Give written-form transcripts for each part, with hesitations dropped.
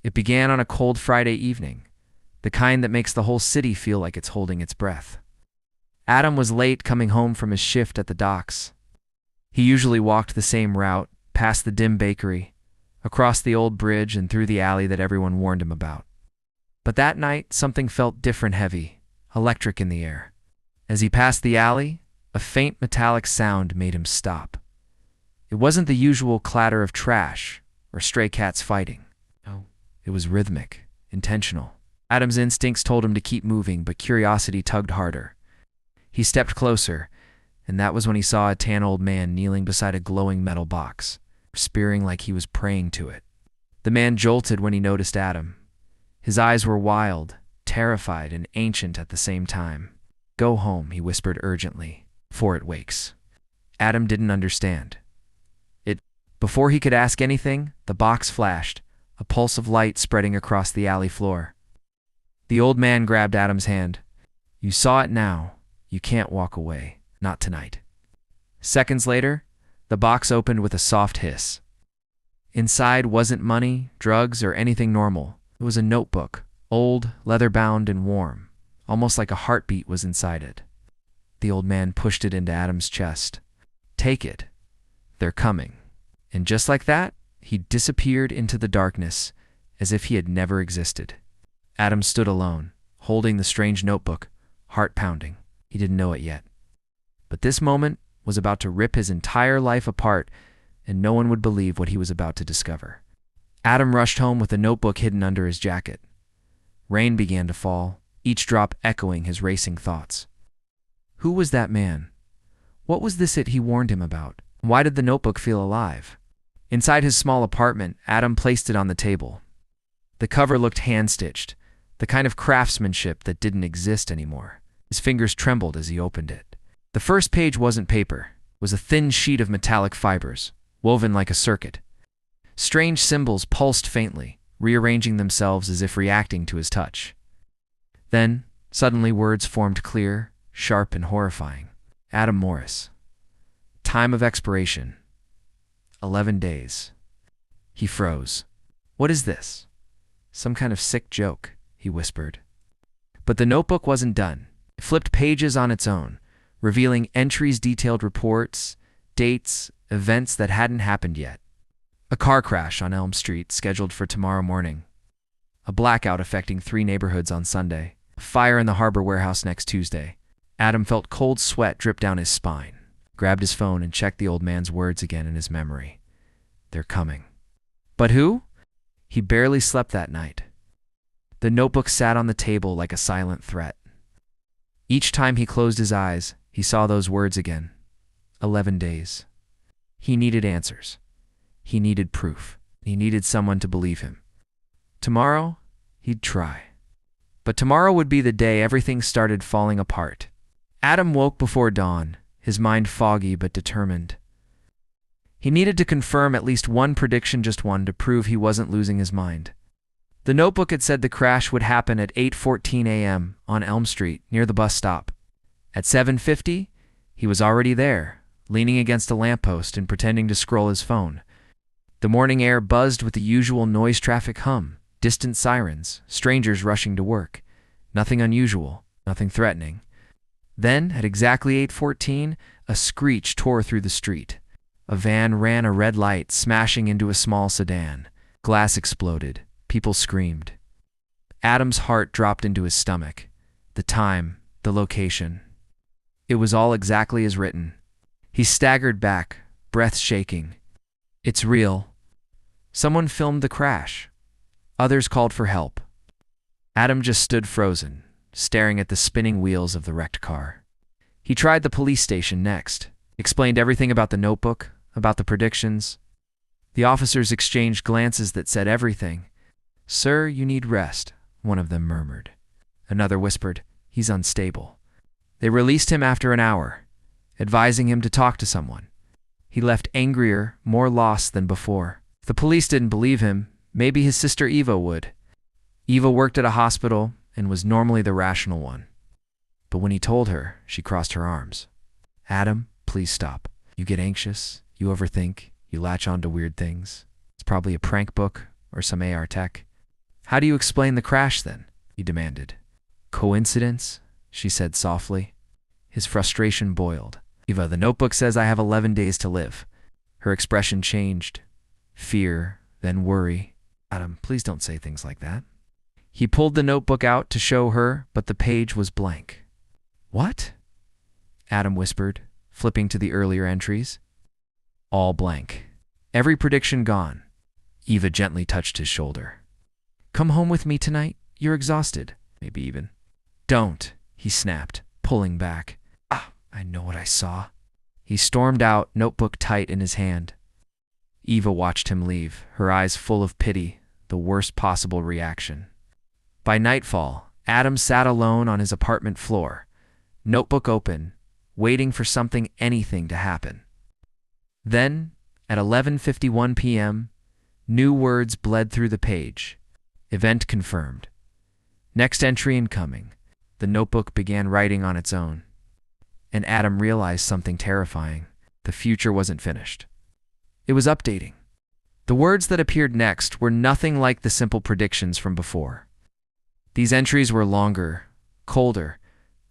It began on a cold Friday evening, the kind that makes the whole city feel like it's holding its breath. Adam was late coming home from his shift at the docks. He usually walked the same route, past the dim bakery, across the old bridge and through the alley that everyone warned him about. But that night, something felt different, heavy, electric in the air. As he passed the alley, a faint metallic sound made him stop. It wasn't the usual clatter of trash or stray cats fighting. No, it was rhythmic, intentional. Adam's instincts told him to keep moving, but curiosity tugged harder. He stepped closer, and that was when he saw a tan old man kneeling beside a glowing metal box, spearing like he was praying to it. The man jolted when he noticed Adam. His eyes were wild, terrified, and ancient at the same time. "Go home," he whispered urgently, "before it wakes." Adam didn't understand. Before he could ask anything, the box flashed, a pulse of light spreading across the alley floor. The old man grabbed Adam's hand. "You saw it now. You can't walk away. Not tonight." Seconds later, the box opened with a soft hiss. Inside wasn't money, drugs, or anything normal. It was a notebook, old, leather-bound, and warm, almost like a heartbeat was inside it. The old man pushed it into Adam's chest. "Take it. They're coming." And just like that, he disappeared into the darkness, as if he had never existed. Adam stood alone, holding the strange notebook, heart pounding. He didn't know it yet. But this moment was about to rip his entire life apart, and no one would believe what he was about to discover. Adam rushed home with the notebook hidden under his jacket. Rain began to fall, each drop echoing his racing thoughts. Who was that man? What was this it he warned him about? Why did the notebook feel alive? Inside his small apartment, Adam placed it on the table. The cover looked hand-stitched, the kind of craftsmanship that didn't exist anymore. His fingers trembled as he opened it. The first page wasn't paper. It was a thin sheet of metallic fibers, woven like a circuit. Strange symbols pulsed faintly, rearranging themselves as if reacting to his touch. Then, suddenly words formed clear, sharp, and horrifying. Adam Morris. Time of expiration. 11 days. He froze. "What is this? Some kind of sick joke," he whispered. But the notebook wasn't done. It flipped pages on its own, revealing entries, detailed reports, dates, events that hadn't happened yet. A car crash on Elm Street scheduled for tomorrow morning. A blackout affecting 3 neighborhoods on Sunday. A fire in the harbor warehouse next Tuesday. Adam felt cold sweat drip down his spine, grabbed his phone and checked the old man's words again in his memory. "They're coming." But who? He barely slept that night. The notebook sat on the table like a silent threat. Each time he closed his eyes, he saw those words again. 11 days. He needed answers. He needed proof. He needed someone to believe him. Tomorrow, he'd try. But tomorrow would be the day everything started falling apart. Adam woke before dawn, his mind foggy but determined. He needed to confirm at least one prediction, just one, to prove he wasn't losing his mind. The notebook had said the crash would happen at 8:14 a.m. on Elm Street, near the bus stop. At 7:50, he was already there, leaning against a lamppost and pretending to scroll his phone. The morning air buzzed with the usual noise traffic hum, distant sirens, strangers rushing to work. Nothing unusual, nothing threatening. Then, at exactly 8:14, a screech tore through the street. A van ran a red light, smashing into a small sedan. Glass exploded. People screamed. Adam's heart dropped into his stomach. The time, the location. It was all exactly as written. He staggered back, breath shaking. It's real. Someone filmed the crash. Others called for help. Adam just stood frozen, staring at the spinning wheels of the wrecked car. He tried the police station next, explained everything about the notebook, about the predictions. The officers exchanged glances that said everything. "Sir, you need rest," one of them murmured. Another whispered, "He's unstable." They released him after an hour, advising him to talk to someone. He left angrier, more lost than before. If the police didn't believe him, maybe his sister Eva would. Eva worked at a hospital and was normally the rational one. But when he told her, she crossed her arms. "Adam, please stop. You get anxious, you overthink, you latch on to weird things. It's probably a prank book or some AR tech." How do you explain the crash then? He demanded. Coincidence? She said softly. His frustration boiled. Eva, the notebook says I have 11 days to live. Her expression changed. Fear, then worry. Adam, please don't say things like that. He pulled the notebook out to show her, but the page was blank. What? Adam whispered, flipping to the earlier entries. All blank. Every prediction gone. Eva gently touched his shoulder. Come home with me tonight? You're exhausted. Maybe even. Don't, he snapped, pulling back. I know what I saw. He stormed out, notebook tight in his hand. Eva watched him leave, her eyes full of pity, the worst possible reaction. By nightfall, Adam sat alone on his apartment floor, notebook open, waiting for anything to happen. Then, at 11:51 p.m., new words bled through the page. Event confirmed. Next entry incoming. The notebook began writing on its own. And Adam realized something terrifying. The future wasn't finished. It was updating. The words that appeared next were nothing like the simple predictions from before. These entries were longer, colder,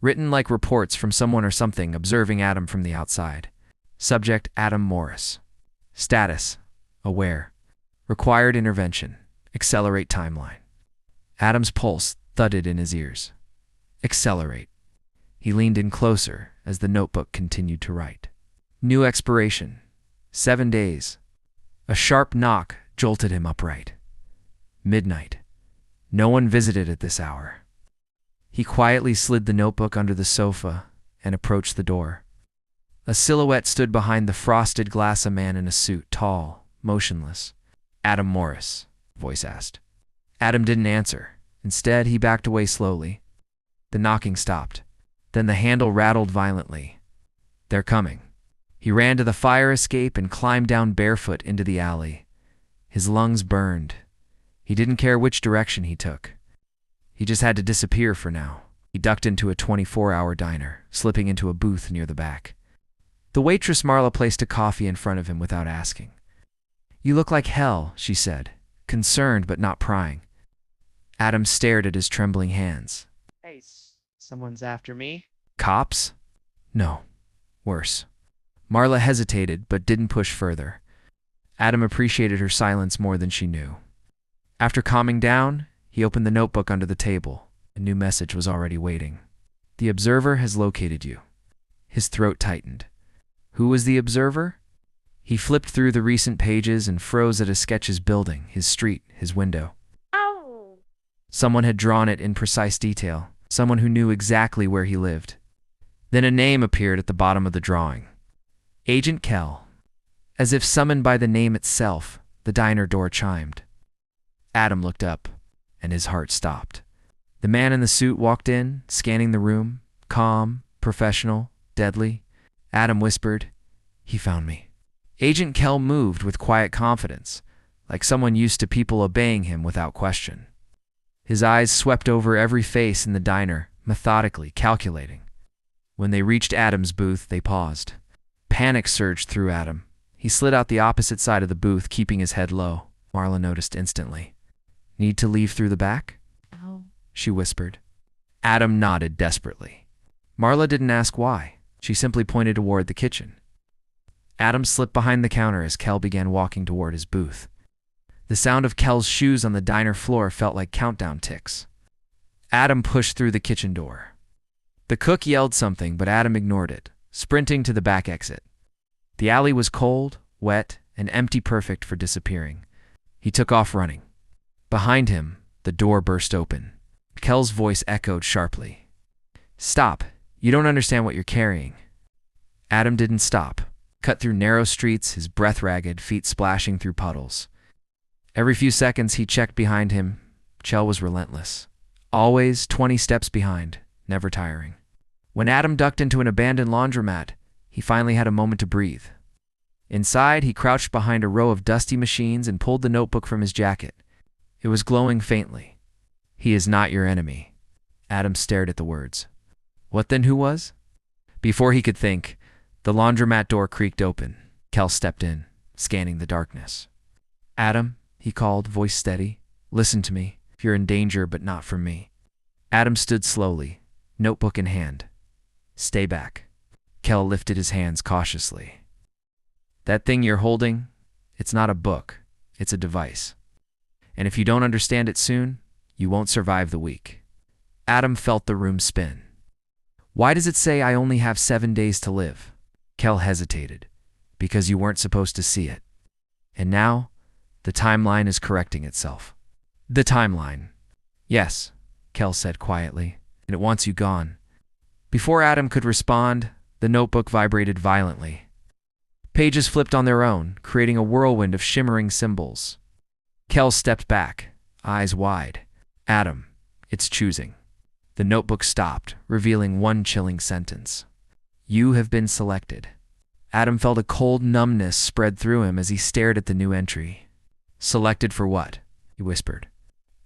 written like reports from someone or something observing Adam from the outside. Subject, Adam Morris. Status, aware. Required intervention. Accelerate timeline. Adam's pulse thudded in his ears. Accelerate. He leaned in closer as the notebook continued to write. New expiration. 7 days. A sharp knock jolted him upright. Midnight. No one visited at this hour. He quietly slid the notebook under the sofa and approached the door. A silhouette stood behind the frosted glass, a man in a suit, tall, motionless. Adam Morris, voice asked. Adam didn't answer. Instead, he backed away slowly. The knocking stopped. Then the handle rattled violently. They're coming. He ran to the fire escape and climbed down barefoot into the alley. His lungs burned. He didn't care which direction he took. He just had to disappear for now. He ducked into a 24-hour diner, slipping into a booth near the back. The waitress Marla placed a coffee in front of him without asking. You look like hell, she said, concerned but not prying. Adam stared at his trembling hands. Hey, someone's after me? Cops? No. Worse. Marla hesitated but didn't push further. Adam appreciated her silence more than she knew. After calming down, he opened the notebook under the table. A new message was already waiting. The observer has located you. His throat tightened. Who was the observer? He flipped through the recent pages and froze at a sketch's building, his street, his window. Oh! Someone had drawn it in precise detail, someone who knew exactly where he lived. Then a name appeared at the bottom of the drawing. Agent Kell. As if summoned by the name itself, the diner door chimed. Adam looked up, and his heart stopped. The man in the suit walked in, scanning the room, calm, professional, deadly. Adam whispered, He found me. Agent Kell moved with quiet confidence, like someone used to people obeying him without question. His eyes swept over every face in the diner, methodically calculating. When they reached Adam's booth, they paused. Panic surged through Adam. He slid out the opposite side of the booth, keeping his head low. Marla noticed instantly. Need to leave through the back? No. She whispered. Adam nodded desperately. Marla didn't ask why. She simply pointed toward the kitchen. Adam slipped behind the counter as Kell began walking toward his booth. The sound of Kell's shoes on the diner floor felt like countdown ticks. Adam pushed through the kitchen door. The cook yelled something, but Adam ignored it, sprinting to the back exit. The alley was cold, wet, and empty, perfect for disappearing. He took off running. Behind him, the door burst open. Kell's voice echoed sharply. Stop. You don't understand what you're carrying. Adam didn't stop. Cut through narrow streets, his breath ragged, feet splashing through puddles. Every few seconds he checked behind him. Kell was relentless. Always 20 steps behind, never tiring. When Adam ducked into an abandoned laundromat, he finally had a moment to breathe. Inside, he crouched behind a row of dusty machines and pulled the notebook from his jacket. It was glowing faintly. He is not your enemy. Adam stared at the words. What then, who was? Before he could think, the laundromat door creaked open. Kell stepped in, scanning the darkness. Adam, he called, voice steady. Listen to me. You're in danger, but not from me. Adam stood slowly, notebook in hand. Stay back. Kel lifted his hands cautiously. That thing you're holding, it's not a book, it's a device. And if you don't understand it soon, you won't survive the week. Adam felt the room spin. Why does it say I only have 7 days to live? Kel hesitated. Because you weren't supposed to see it. And now, the timeline is correcting itself. The timeline. Yes, Kel said quietly, and it wants you gone. Before Adam could respond, the notebook vibrated violently. Pages flipped on their own, creating a whirlwind of shimmering symbols. Kel stepped back, eyes wide. Adam, it's choosing. The notebook stopped, revealing one chilling sentence. You have been selected. Adam felt a cold numbness spread through him as he stared at the new entry. Selected for what? He whispered.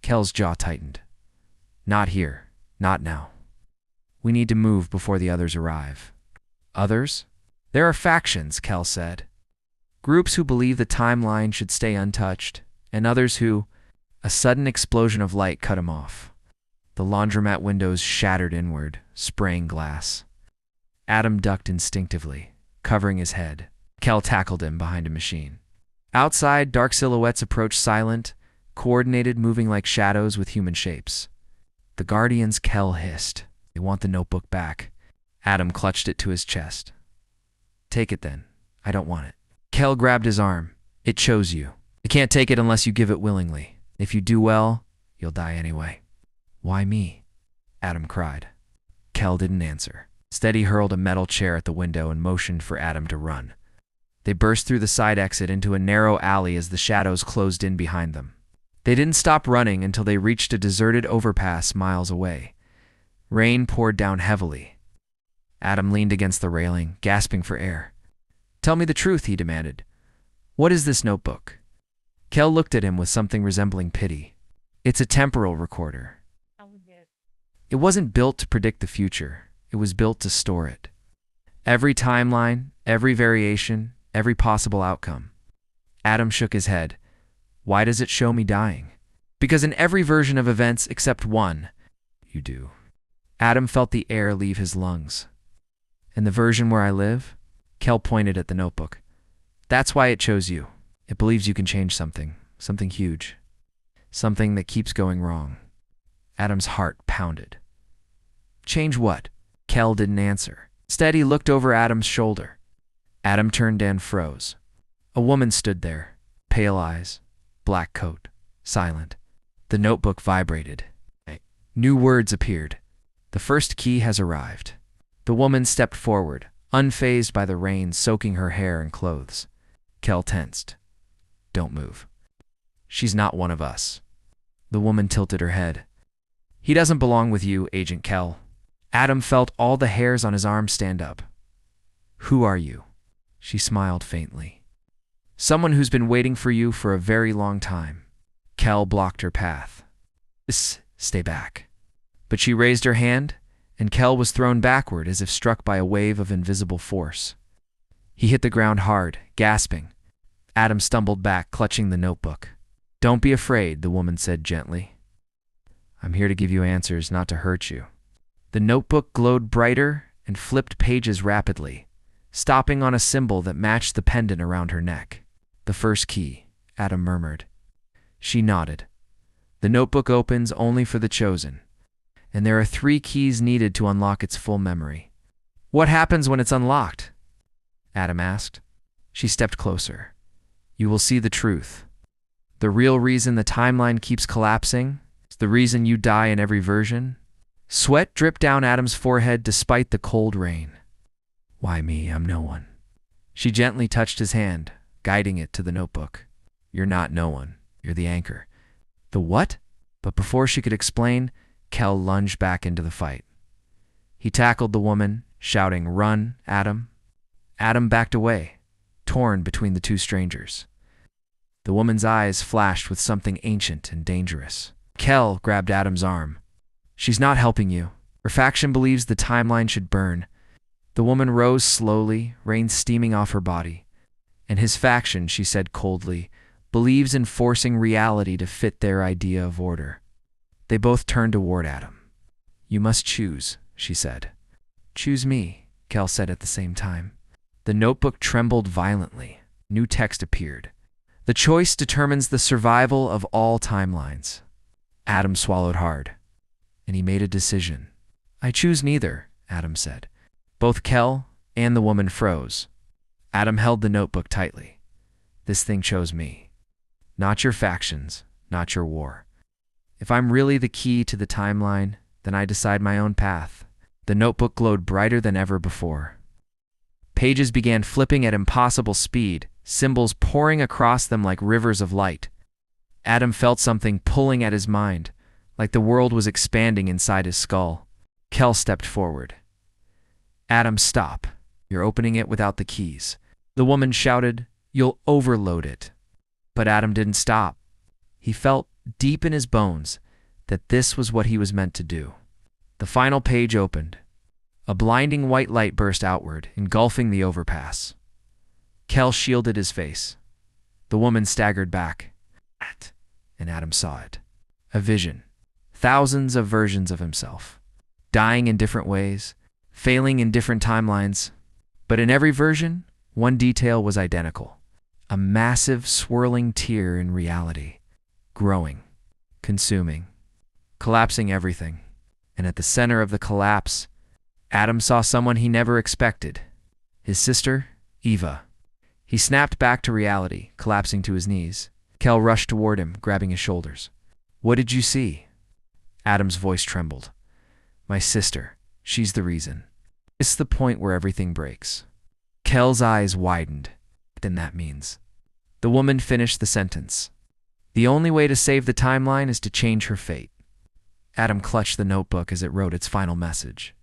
Kel's jaw tightened. Not here. Not now. We need to move before the others arrive. Others? There are factions, Kel said. Groups who believe the timeline should stay untouched, and others who... A sudden explosion of light cut him off. The laundromat windows shattered inward, spraying glass. Adam ducked instinctively, covering his head. Kel tackled him behind a machine. Outside, dark silhouettes approached silent, coordinated, moving like shadows with human shapes. The Guardians, Kel hissed. They want the notebook back. Adam clutched it to his chest. Take it then. I don't want it. Kel grabbed his arm. It chose you. I can't take it unless you give it willingly. If you do well, you'll die anyway. Why me? Adam cried. Kel didn't answer. Instead, he hurled a metal chair at the window and motioned for Adam to run. They burst through the side exit into a narrow alley as the shadows closed in behind them. They didn't stop running until they reached a deserted overpass miles away. Rain poured down heavily. Adam leaned against the railing, gasping for air. Tell me the truth, he demanded. What is this notebook? Kel looked at him with something resembling pity. It's a temporal recorder. It wasn't built to predict the future. It was built to store it. Every timeline, every variation, every possible outcome. Adam shook his head. Why does it show me dying? Because in every version of events except one, you do. Adam felt the air leave his lungs. In the version where I live, Kel pointed at the notebook. That's why it chose you. It believes you can change something, something huge, something that keeps going wrong. Adam's heart pounded. Change what? Kel didn't answer. Instead, he looked over Adam's shoulder. Adam turned and froze. A woman stood there, pale eyes, black coat, silent. The notebook vibrated. New words appeared. The first key has arrived. The woman stepped forward, unfazed by the rain soaking her hair and clothes. Kel tensed. Don't move. She's not one of us. The woman tilted her head. He doesn't belong with you, Agent Kel. Adam felt all the hairs on his arm stand up. Who are you? She smiled faintly. Someone who's been waiting for you for a very long time. Kel blocked her path. Stay back. But she raised her hand, and Kel was thrown backward as if struck by a wave of invisible force. He hit the ground hard, gasping. Adam stumbled back, clutching the notebook. Don't be afraid, the woman said gently. I'm here to give you answers, not to hurt you. The notebook glowed brighter and flipped pages rapidly, stopping on a symbol that matched the pendant around her neck. The first key, Adam murmured. She nodded. The notebook opens only for the chosen, and there are 3 keys needed to unlock its full memory. What happens when it's unlocked? Adam asked. She stepped closer. You will see the truth. The real reason the timeline keeps collapsing is the reason you die in every version. Sweat dripped down Adam's forehead despite the cold rain. Why me? I'm no one. She gently touched his hand, guiding it to the notebook. You're not no one. You're the anchor. The what? But before she could explain, Kel lunged back into the fight. He tackled the woman, shouting, Run, Adam. Adam backed away, torn between the 2 strangers. The woman's eyes flashed with something ancient and dangerous. Kel grabbed Adam's arm. She's not helping you. Her faction believes the timeline should burn. The woman rose slowly, rain steaming off her body. And his faction, she said coldly, believes in forcing reality to fit their idea of order. They both turned toward Adam. "You must choose," she said. "Choose me," Kel said at the same time. The notebook trembled violently. New text appeared. "The choice determines the survival of all timelines." Adam swallowed hard, and he made a decision. "I choose neither," Adam said. Both Kel and the woman froze. Adam held the notebook tightly. "This thing chose me. Not your factions, not your war. If I'm really the key to the timeline, then I decide my own path." The notebook glowed brighter than ever before. Pages began flipping at impossible speed, symbols pouring across them like rivers of light. Adam felt something pulling at his mind, like the world was expanding inside his skull. Kel stepped forward. "Adam, stop. You're opening it without the keys." The woman shouted, "You'll overload it." But Adam didn't stop. He felt deep in his bones that this was what he was meant to do. The final page opened. A blinding white light burst outward, engulfing the overpass. Kel shielded his face. The woman staggered back. And Adam saw it. A vision. Thousands of versions of himself. Dying in different ways, failing in different timelines. But in every version, one detail was identical. A massive, swirling tear in reality. Growing. Consuming. Collapsing everything. And at the center of the collapse, Adam saw someone he never expected. His sister, Eva. He snapped back to reality, collapsing to his knees. Kel rushed toward him, grabbing his shoulders. "What did you see?" Adam's voice trembled. "My sister. She's the reason." It's the point where everything breaks. Kel's eyes widened. Then that means. The woman finished the sentence. "The only way to save the timeline is to change her fate." Adam clutched the notebook as it wrote its final message.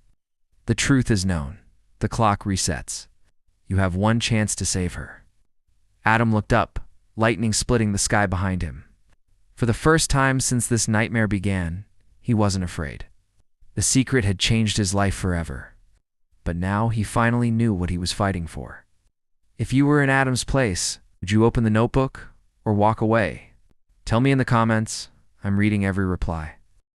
"The truth is known. The clock resets. You have one chance to save her." Adam looked up, lightning splitting the sky behind him. For the first time since this nightmare began, he wasn't afraid. The secret had changed his life forever. But now he finally knew what he was fighting for. If you were in Adam's place, would you open the notebook or walk away? Tell me in the comments. I'm reading every reply.